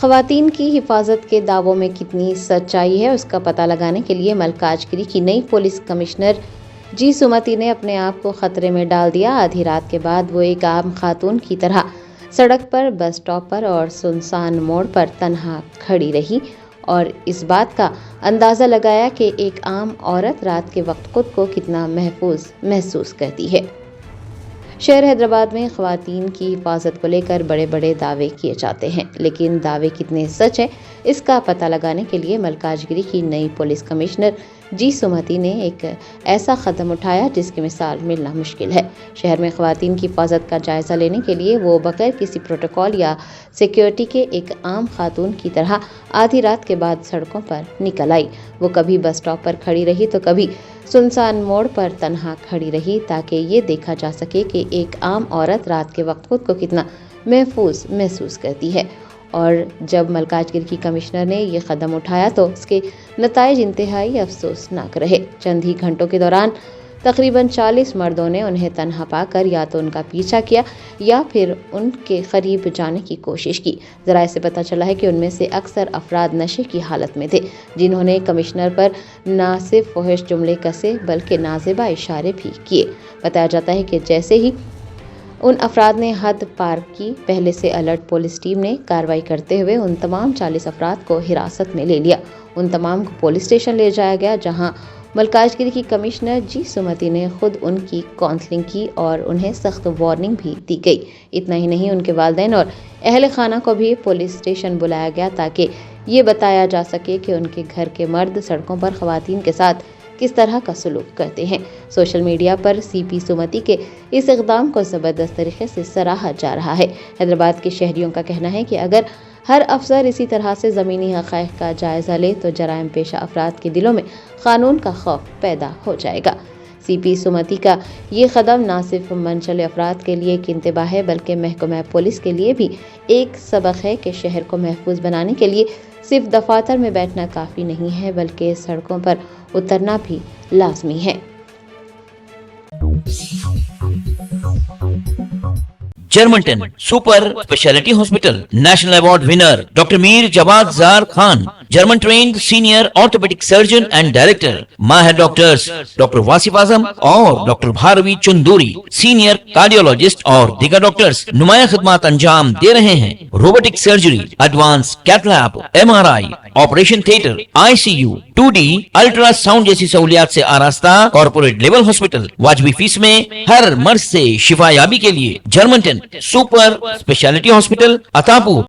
خواتین کی حفاظت کے دعووں میں کتنی سچائی ہے، اس کا پتہ لگانے کے لیے ملکاج گیری کی نئی پولیس کمشنر جی سمتی نے اپنے آپ کو خطرے میں ڈال دیا۔ آدھی رات کے بعد وہ ایک عام خاتون کی طرح سڑک پر، بس اسٹاپ پر اور سنسان موڑ پر تنہا کھڑی رہی اور اس بات کا اندازہ لگایا کہ ایک عام عورت رات کے وقت خود کو کتنا محفوظ محسوس کرتی ہے۔ شہر حیدرآباد میں خواتین کی حفاظت کو لے کر بڑے بڑے دعوے کیے جاتے ہیں، لیکن دعوے کتنے سچ ہیں اس کا پتہ لگانے کے لیے ملکاج گیری کی نئی پولیس کمشنر جی سمتی نے ایک ایسا قدم اٹھایا جس کی مثال ملنا مشکل ہے۔ شہر میں خواتین کی حفاظت کا جائزہ لینے کے لیے وہ بغیر کسی پروٹوکول یا سیکیورٹی کے ایک عام خاتون کی طرح آدھی رات کے بعد سڑکوں پر نکل آئی۔ وہ کبھی بس اسٹاپ پر کھڑی رہی تو کبھی سنسان موڑ پر تنہا کھڑی رہی تاکہ یہ دیکھا جا سکے کہ ایک عام عورت رات کے وقت خود کو کتنا محفوظ محسوس کرتی ہے۔ اور جب ملکاج گیری کی کمشنر نے یہ قدم اٹھایا تو اس کے نتائج انتہائی افسوسناک رہے۔ چند ہی گھنٹوں کے دوران تقریباً 40 مردوں نے انہیں تنہا پا کر یا تو ان کا پیچھا کیا یا پھر ان کے قریب جانے کی کوشش کی۔ ذرائع سے پتہ چلا ہے کہ ان میں سے اکثر افراد نشے کی حالت میں تھے، جنہوں نے کمشنر پر نہ صرف فحش جملے کسے بلکہ نازیبا اشارے بھی کیے۔ بتایا جاتا ہے کہ جیسے ہی ان افراد نے حد پار کی، پہلے سے الرٹ پولیس ٹیم نے کارروائی کرتے ہوئے ان تمام 40 افراد کو حراست میں لے لیا۔ ان تمام کو پولیس اسٹیشن لے جایا گیا، جہاں ملکاج گیری کی کمشنر جی سمتی نے خود ان کی کاؤنسلنگ کی اور انہیں سخت وارننگ بھی دی گئی۔ اتنا ہی نہیں، ان کے والدین اور اہل خانہ کو بھی پولیس اسٹیشن بلایا گیا تاکہ یہ بتایا جا سکے کہ ان کے گھر کے مرد سڑکوں پر خواتین کے ساتھ کس طرح کا سلوک کرتے ہیں۔ سوشل میڈیا پر سی پی سمتی کے اس اقدام کو زبردست طریقے سے سراہا جا رہا ہے۔ حیدرآباد کے شہریوں کا کہنا ہے کہ اگر ہر افسر اسی طرح سے زمینی حقائق کا جائزہ لے تو جرائم پیشہ افراد کے دلوں میں قانون کا خوف پیدا ہو جائے گا۔ سی پی سمتی کا یہ قدم نہ صرف منچلے افراد کے لیے ایک انتباہ ہے بلکہ محکمہ پولیس کے لیے بھی ایک سبق ہے کہ شہر کو محفوظ بنانے کے لیے صرف دفاتر میں بیٹھنا کافی نہیں ہے بلکہ سڑکوں پر اترنا بھی لازمی ہے۔ Germanton super speciality hospital national award winner doctor Mir Jawad Zar Khan, German trained senior orthopaedic surgeon and director, ماہر ڈاکٹرز ڈاکٹر واصف اعظم اور doctor Bharavi Chanduri, senior cardiologist اور دیگر ڈاکٹرز نمایاں خدمات انجام دے رہے ہیں۔ Robotic surgery, advance cath lab, MRI، operation theatre, ICU، 2D ultra sound جیسی سہولیات سے آراستہ کارپوریٹ لیول ہاسپٹل، واجبی فیس میں ہر مرض سے شفا یابی کے لیے جرمنٹن سپر اسپیشلٹی ہاسپٹل، عطاپور۔